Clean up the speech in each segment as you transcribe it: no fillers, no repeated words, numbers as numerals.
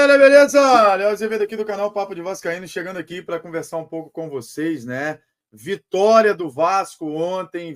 galera, beleza? Léo Azevedo aqui do canal Papo de Vascaíno, chegando aqui para conversar um pouco com vocês, né? Vitória do Vasco ontem,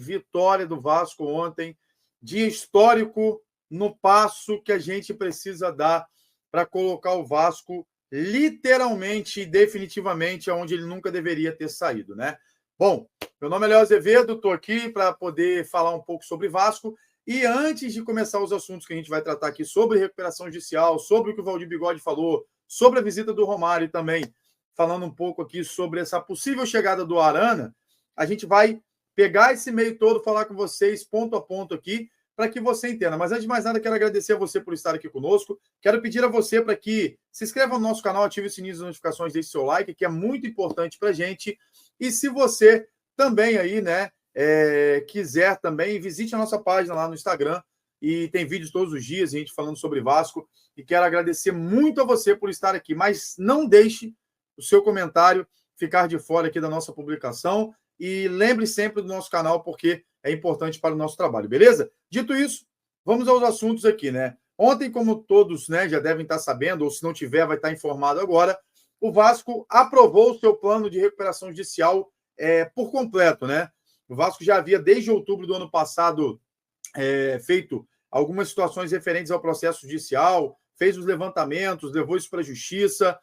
dia histórico no passo que a gente precisa dar para colocar o Vasco literalmente e definitivamente aonde ele nunca deveria ter saído, né? Bom, meu nome é Léo Azevedo, estou aqui para poder falar um pouco sobre Vasco. E antes de começar os assuntos que a gente vai tratar aqui sobre recuperação judicial, sobre o que o Valdir Bigode falou, sobre a visita do Romário e também falando um pouco aqui sobre essa possível chegada do Arana, a gente vai pegar esse meio todo, falar com vocês ponto a ponto aqui, para que você entenda. Mas antes de mais nada, quero agradecer a você por estar aqui conosco. Quero pedir a você para que se inscreva no nosso canal, ative o sininho das notificações, deixe seu like, que é muito importante para a gente. E se você também aí, né, quiser também, visite a nossa página lá no Instagram e tem vídeos todos os dias, a gente falando sobre Vasco, e quero agradecer muito a você por estar aqui, mas não deixe o seu comentário ficar de fora aqui da nossa publicação e lembre sempre do nosso canal, porque é importante para o nosso trabalho, beleza? Dito isso, vamos aos assuntos aqui, né? Ontem, como todos, né, já devem estar sabendo, ou se não tiver, vai estar informado agora, o Vasco aprovou o seu plano de recuperação judicial por completo, né? O Vasco já havia, desde outubro do ano passado, feito algumas situações referentes ao processo judicial, fez os levantamentos, levou isso para a justiça,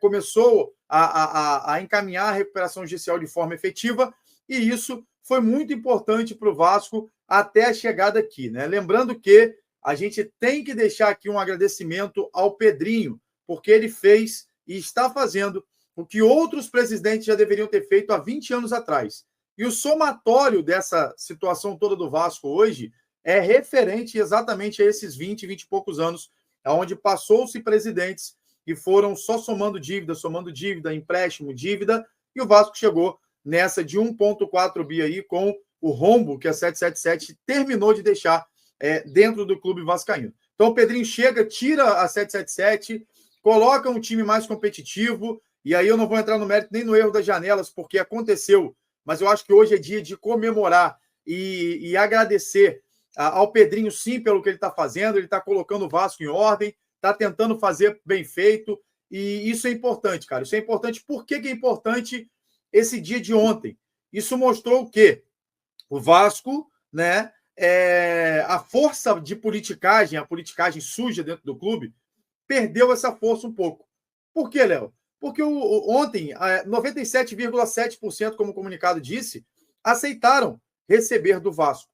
começou a encaminhar a recuperação judicial de forma efetiva, e isso foi muito importante para o Vasco até a chegada aqui, né? Lembrando que a gente tem que deixar aqui um agradecimento ao Pedrinho, porque ele fez e está fazendo o que outros presidentes já deveriam ter feito há 20 anos atrás. E o somatório dessa situação toda do Vasco hoje é referente exatamente a esses 20 e poucos anos, onde passou-se presidentes e foram só somando dívida, empréstimo, dívida, e o Vasco chegou nessa de 1,4 bi aí com o rombo que a 777 terminou de deixar dentro do clube vascaíno. Então o Pedrinho chega, tira a 777, coloca um time mais competitivo, e aí eu não vou entrar no mérito nem no erro das janelas, porque aconteceu, mas eu acho que hoje é dia de comemorar e agradecer ao Pedrinho, sim, pelo que ele está fazendo. Ele está colocando o Vasco em ordem, está tentando fazer bem feito, e isso é importante, cara. Isso é importante. Por que é importante esse dia de ontem? Isso mostrou o quê? O Vasco, né, a força de politicagem, a politicagem suja dentro do clube, perdeu essa força um pouco. Por quê, Léo? Porque ontem, 97,7%, como o comunicado disse, aceitaram receber do Vasco.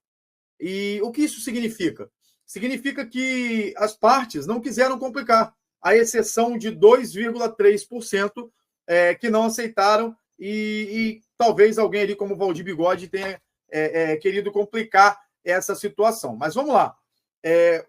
E o que isso significa? Significa que as partes não quiseram complicar, à exceção de 2,3% que não aceitaram, e talvez alguém ali como o Valdir Bigode tenha querido complicar essa situação. Mas vamos lá.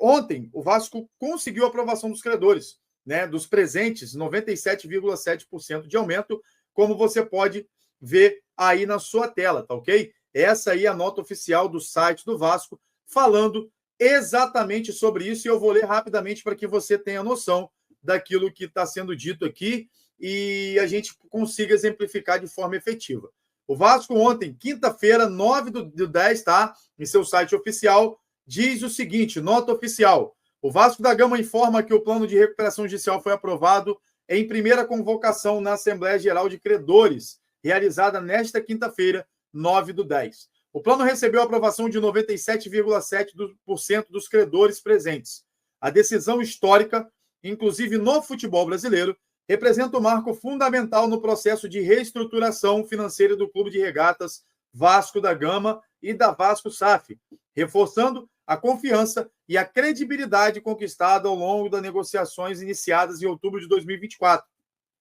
Ontem, o Vasco conseguiu a aprovação dos credores, né, dos presentes, 97,7% de aumento, como você pode ver aí na sua tela, tá ok? Essa aí é a nota oficial do site do Vasco, falando exatamente sobre isso, e eu vou ler rapidamente para que você tenha noção daquilo que está sendo dito aqui e a gente consiga exemplificar de forma efetiva. O Vasco ontem, quinta-feira, 9/10, tá? Em seu site oficial, diz o seguinte, nota oficial: o Vasco da Gama informa que o plano de recuperação judicial foi aprovado em primeira convocação na Assembleia Geral de Credores, realizada nesta quinta-feira, 9/10. O plano recebeu a aprovação de 97,7% dos credores presentes. A decisão histórica, inclusive no futebol brasileiro, representa um marco fundamental no processo de reestruturação financeira do Clube de Regatas Vasco da Gama e da Vasco SAF, reforçando a confiança e a credibilidade conquistada ao longo das negociações iniciadas em outubro de 2024,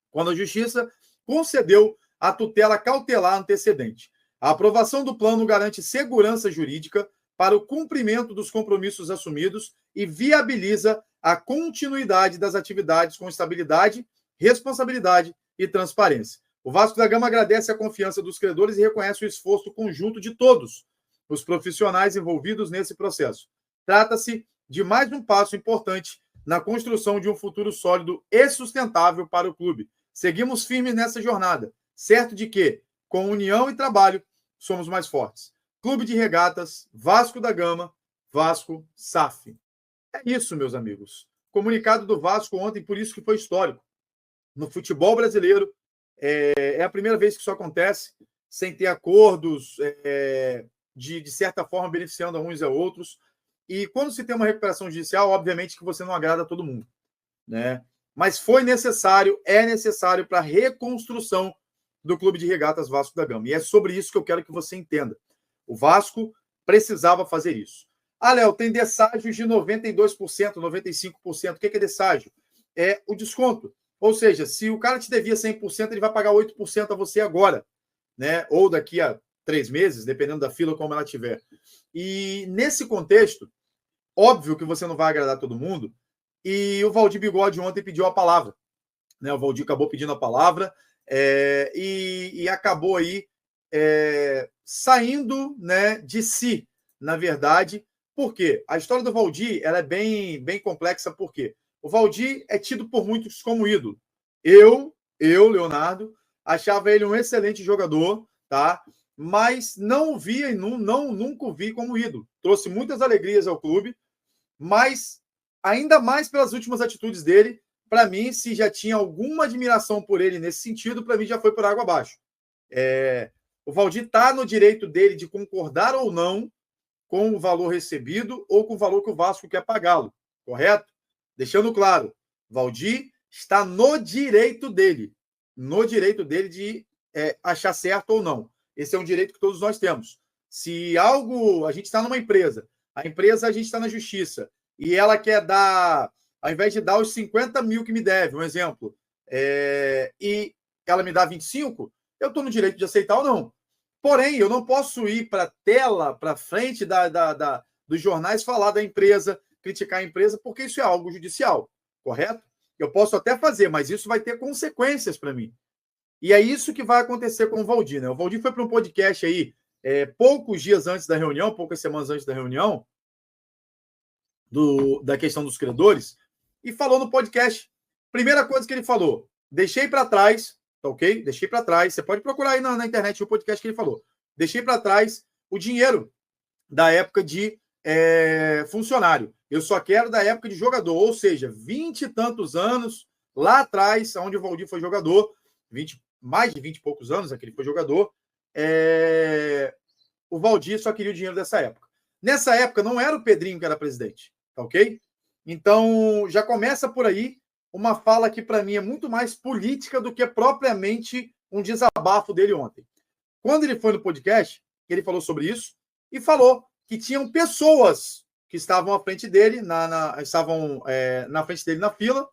quando a Justiça concedeu a tutela cautelar antecedente. A aprovação do plano garante segurança jurídica para o cumprimento dos compromissos assumidos e viabiliza a continuidade das atividades com estabilidade, responsabilidade e transparência. O Vasco da Gama agradece a confiança dos credores e reconhece o esforço conjunto de todos os profissionais envolvidos nesse processo. Trata-se de mais um passo importante na construção de um futuro sólido e sustentável para o clube. Seguimos firmes nessa jornada, certo de que, com união e trabalho, somos mais fortes. Clube de Regatas, Vasco da Gama, Vasco SAF. É isso, meus amigos. comunicado do Vasco ontem, por isso que foi histórico. No futebol brasileiro, é a primeira vez que isso acontece, sem ter acordos de certa forma, beneficiando a uns e a outros. E quando se tem uma recuperação judicial, obviamente que você não agrada a todo mundo, né? Mas foi necessário, é necessário para a reconstrução do Clube de Regatas Vasco da Gama. E é sobre isso que eu quero que você entenda. O Vasco precisava fazer isso. Ah, Léo, tem desságios de 92%, 95%. O que é desságio? É o desconto. Ou seja, se o cara te devia 100%, ele vai pagar 8% a você agora, né? Ou daqui a 3 meses, dependendo da fila como ela tiver. E nesse contexto, óbvio que você não vai agradar todo mundo, e o Valdir Bigode ontem pediu a palavra, né? O Valdir acabou pedindo a palavra e acabou aí saindo, né, de si, na verdade. Por quê? A história do Valdir ela é bem complexa, por quê? O Valdir é tido por muitos como ídolo. Eu, Leonardo, achava ele um excelente jogador, tá? Mas não o via e nunca o vi como ídolo. Trouxe muitas alegrias ao clube, mas ainda mais pelas últimas atitudes dele. Para mim, se já tinha alguma admiração por ele nesse sentido, para mim já foi por água abaixo. O Valdir está no direito dele de concordar ou não com o valor recebido ou com o valor que o Vasco quer pagá-lo, correto? Deixando claro, Valdir está no direito dele de achar certo ou não. Esse é um direito que todos nós temos. Se algo, a gente está numa empresa, a gente está na justiça, e ela quer dar, ao invés de dar os 50 mil que me deve, um exemplo, e ela me dá 25, eu estou no direito de aceitar ou não. Porém, eu não posso ir para a tela, para frente dos jornais, falar da empresa, criticar a empresa, porque isso é algo judicial, correto? Eu posso até fazer, mas isso vai ter consequências para mim. E é isso que vai acontecer com o Valdir, né? O Valdir foi para um podcast aí, poucos dias antes da reunião, poucas semanas antes da reunião, da questão dos credores, e falou no podcast. Primeira coisa que ele falou, deixei para trás, tá ok? Deixei para trás, você pode procurar aí na internet o podcast que ele falou. Deixei para trás o dinheiro da época de funcionário. Eu só quero da época de jogador, ou seja, 20 e tantos anos lá atrás, onde o Valdir foi jogador, mais de 20 e poucos anos que ele foi jogador, o Valdir só queria o dinheiro dessa época. Nessa época não era o Pedrinho que era presidente, tá ok? Então já começa por aí uma fala que para mim é muito mais política do que propriamente um desabafo dele ontem. Quando ele foi no podcast, ele falou sobre isso e falou que tinham pessoas que estavam à frente dele, estavam na frente dele na fila,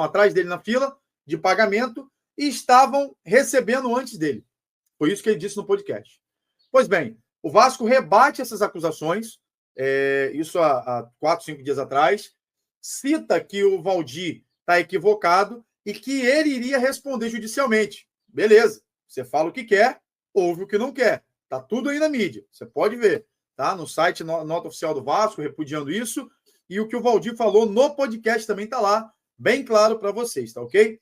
atrás dele na fila de pagamento e estavam recebendo antes dele. Foi isso que ele disse no podcast. Pois bem, o Vasco rebate essas acusações, isso há 4, 5 dias atrás, cita que o Valdir está equivocado e que ele iria responder judicialmente. Beleza, você fala o que quer, ouve o que não quer. Está tudo aí na mídia, você pode ver. Tá? No site Nota Oficial do Vasco, repudiando isso. E o que o Valdir falou no podcast também está lá, bem claro para vocês, tá ok?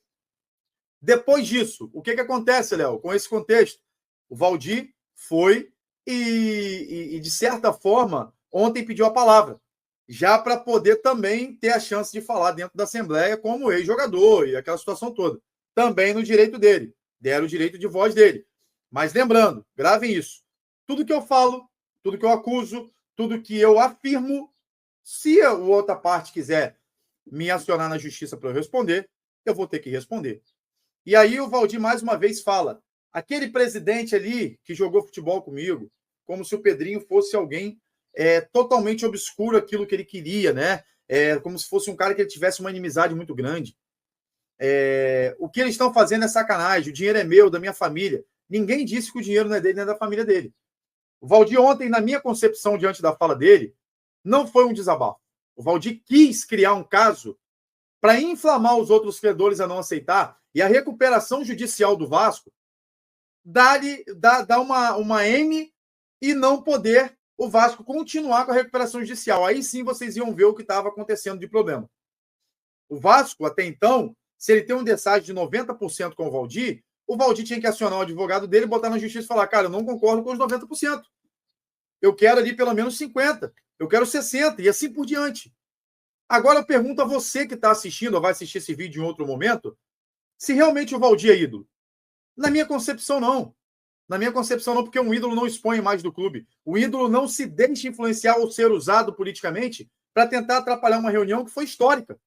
Depois disso, o que acontece, Léo? Com esse contexto, o Valdir foi e, de certa forma, ontem pediu a palavra, já para poder também ter a chance de falar dentro da Assembleia como ex-jogador e aquela situação toda. Também no direito dele. Deram o direito de voz dele. Mas lembrando, gravem isso. Tudo que eu falo, tudo que eu acuso, tudo que eu afirmo, se a outra parte quiser me acionar na justiça para eu responder, eu vou ter que responder. E aí o Valdir mais uma vez fala, aquele presidente ali que jogou futebol comigo, como se o Pedrinho fosse alguém totalmente obscuro aquilo que ele queria, né? Como se fosse um cara que ele tivesse uma inimizade muito grande. O que eles estão fazendo é sacanagem, o dinheiro é meu, da minha família. Ninguém disse que o dinheiro não é dele, nem da família dele. O Valdir ontem, na minha concepção, diante da fala dele, não foi um desabafo. O Valdir quis criar um caso para inflamar os outros credores a não aceitar, e a recuperação judicial do Vasco dá uma M e não poder o Vasco continuar com a recuperação judicial. Aí sim vocês iam ver o que estava acontecendo de problema. O Vasco, até então, se ele tem um desságio de 90% com o Valdir tinha que acionar o advogado dele, botar na justiça e falar, cara, eu não concordo com os 90%. Eu quero ali pelo menos 50%. Eu quero 60%, e assim por diante. Agora eu pergunto a você que está assistindo ou vai assistir esse vídeo em outro momento, se realmente o Valdir é ídolo. Na minha concepção, não. Na minha concepção, não, porque um ídolo não expõe a imagem do clube. O ídolo não se deixa influenciar ou ser usado politicamente para tentar atrapalhar uma reunião que foi histórica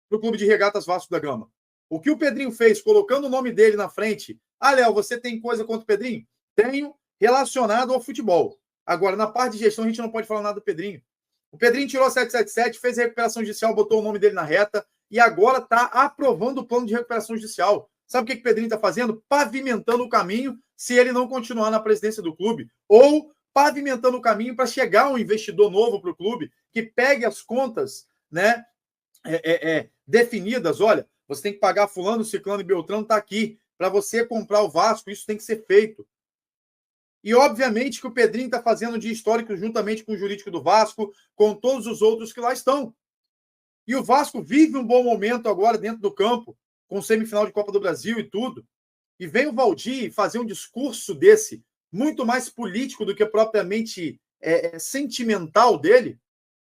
para o Clube de Regatas Vasco da Gama. O que o Pedrinho fez, colocando o nome dele na frente. Ah, Léo, você tem coisa contra o Pedrinho? Tenho, relacionado ao futebol. Agora, na parte de gestão, a gente não pode falar nada do Pedrinho. O Pedrinho tirou a 777, fez a recuperação judicial, botou o nome dele na reta e agora está aprovando o plano de recuperação judicial. Sabe o que o Pedrinho está fazendo? Pavimentando o caminho se ele não continuar na presidência do clube. Ou pavimentando o caminho para chegar um investidor novo para o clube que pegue as contas, né, definidas. Olha, você tem que pagar fulano, ciclano e beltrano, está aqui. Para você comprar o Vasco, isso tem que ser feito. E, obviamente, que o Pedrinho está fazendo de histórico juntamente com o jurídico do Vasco, com todos os outros que lá estão. E o Vasco vive um bom momento agora dentro do campo, com semifinal de Copa do Brasil e tudo. E vem o Valdir fazer um discurso desse, muito mais político do que propriamente sentimental dele.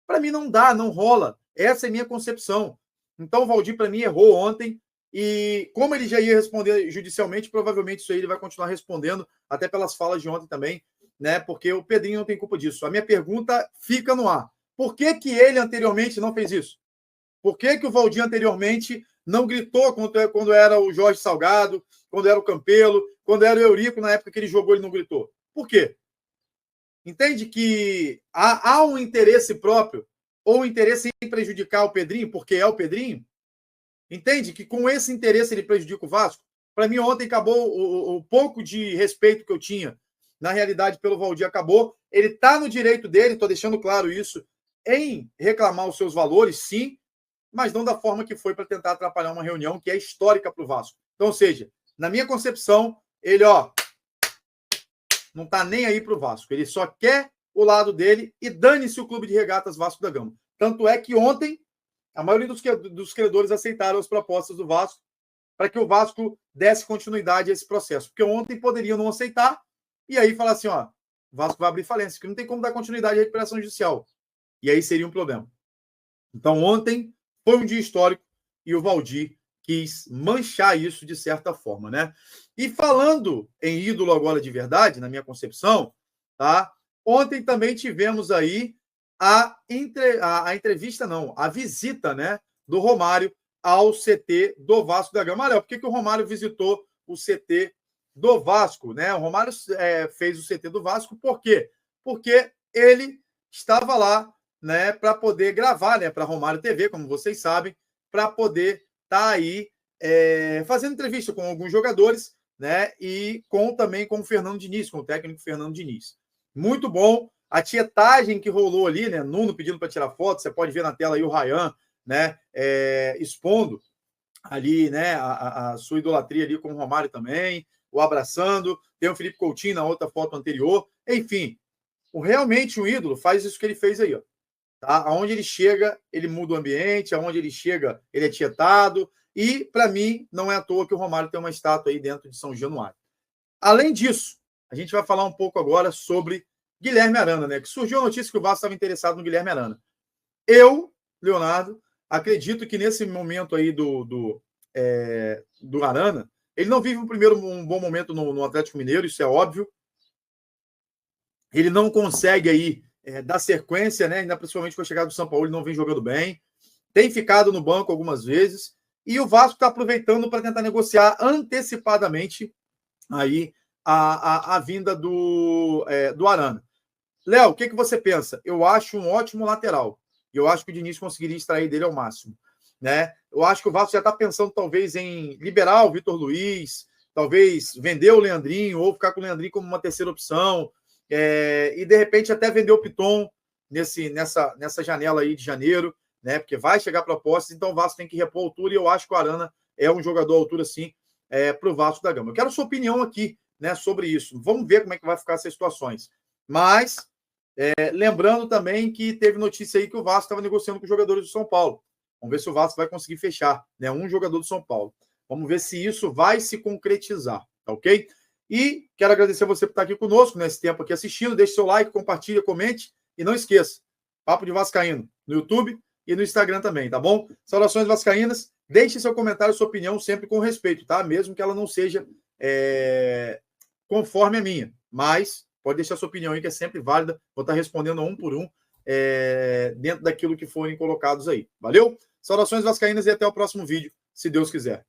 Para mim não dá, não rola. Essa é a minha concepção. Então o Valdir, para mim, errou ontem. E como ele já ia responder judicialmente, provavelmente isso aí ele vai continuar respondendo, até pelas falas de ontem também, né? Porque o Pedrinho não tem culpa disso. A minha pergunta fica no ar. Por que que ele anteriormente não fez isso? Por que que o Valdir anteriormente não gritou quando era o Jorge Salgado, quando era o Campelo, quando era o Eurico, na época que ele jogou, ele não gritou? Por quê? Entende que há um interesse próprio ou um interesse em prejudicar o Pedrinho, porque é o Pedrinho? Entende que com esse interesse ele prejudica o Vasco? Para mim, ontem acabou o pouco de respeito que eu tinha, na realidade, pelo Valdir acabou. Ele está no direito dele, estou deixando claro isso, em reclamar os seus valores, sim, mas não da forma que foi para tentar atrapalhar uma reunião que é histórica para o Vasco. Então, ou seja, na minha concepção, ele não está nem aí para o Vasco. Ele só quer o lado dele e dane-se o Clube de Regatas Vasco da Gama. Tanto é que ontem a maioria dos credores aceitaram as propostas do Vasco para que o Vasco desse continuidade a esse processo. Porque ontem poderiam não aceitar e aí falar assim, o Vasco vai abrir falência, que não tem como dar continuidade à recuperação judicial. E aí seria um problema. Então ontem foi um dia histórico e o Valdir quis manchar isso de certa forma, né? E falando em ídolo agora de verdade, na minha concepção, tá? Ontem também tivemos aí a entrevista, não, a visita, né, do Romário ao CT do Vasco da Gama. Léo, por que o Romário visitou o CT do Vasco, né? O Romário fez o CT do Vasco, por quê? Porque ele estava lá, né, para poder gravar, né, para Romário TV, como vocês sabem, para poder estar aí fazendo entrevista com alguns jogadores, né, e também com o Fernando Diniz, com o técnico Fernando Diniz. Muito bom. A tietagem que rolou ali, né? Nuno pedindo para tirar foto, você pode ver na tela aí o Ryan, né? Expondo ali, né? A sua idolatria ali com o Romário também, o abraçando. Tem o Felipe Coutinho na outra foto anterior. Enfim, realmente o ídolo faz isso que ele fez aí, ó. Tá? Aonde ele chega, ele muda o ambiente, aonde ele chega, ele é tietado. E, para mim, não é à toa que o Romário tem uma estátua aí dentro de São Januário. Além disso, a gente vai falar um pouco agora sobre Guilherme Arana, né? Que surgiu a notícia que o Vasco estava interessado no Guilherme Arana. Eu, Leonardo, acredito que nesse momento aí do Arana, ele não vive um bom momento no Atlético Mineiro, isso é óbvio. Ele não consegue aí dar sequência, né? Ainda principalmente com a chegada do São Paulo, ele não vem jogando bem. Tem ficado no banco algumas vezes. E o Vasco está aproveitando para tentar negociar antecipadamente aí a vinda do Arana. Léo, o que você pensa? Eu acho um ótimo lateral. E eu acho que o Diniz conseguiria extrair dele ao máximo. Né? Eu acho que o Vasco já está pensando, talvez, em liberar o Vitor Luiz, talvez vender o Leandrinho, ou ficar com o Leandrinho como uma terceira opção, e, de repente, até vender o Piton nessa janela aí de janeiro, né? Porque vai chegar propostas, então o Vasco tem que repor a altura, e eu acho que o Arana é um jogador à altura, sim, para o Vasco da Gama. Eu quero a sua opinião aqui, né, sobre isso. Vamos ver como é que vai ficar essas situações. Mas, lembrando também que teve notícia aí que o Vasco estava negociando com os jogadores do São Paulo. Vamos ver se o Vasco vai conseguir fechar, né? Um jogador do São Paulo. Vamos ver se isso vai se concretizar, tá ok? E quero agradecer a você por estar aqui conosco nesse tempo aqui assistindo. Deixe seu like, compartilhe, comente. E não esqueça, Papo de Vascaíno no YouTube e no Instagram também, tá bom? Saudações vascaínas. Deixe seu comentário, sua opinião, sempre com respeito, tá? Mesmo que ela não seja conforme a minha. Mas pode deixar sua opinião aí, que é sempre válida. Vou estar respondendo um por um dentro daquilo que forem colocados aí. Valeu? Saudações vascaínas e até o próximo vídeo, se Deus quiser.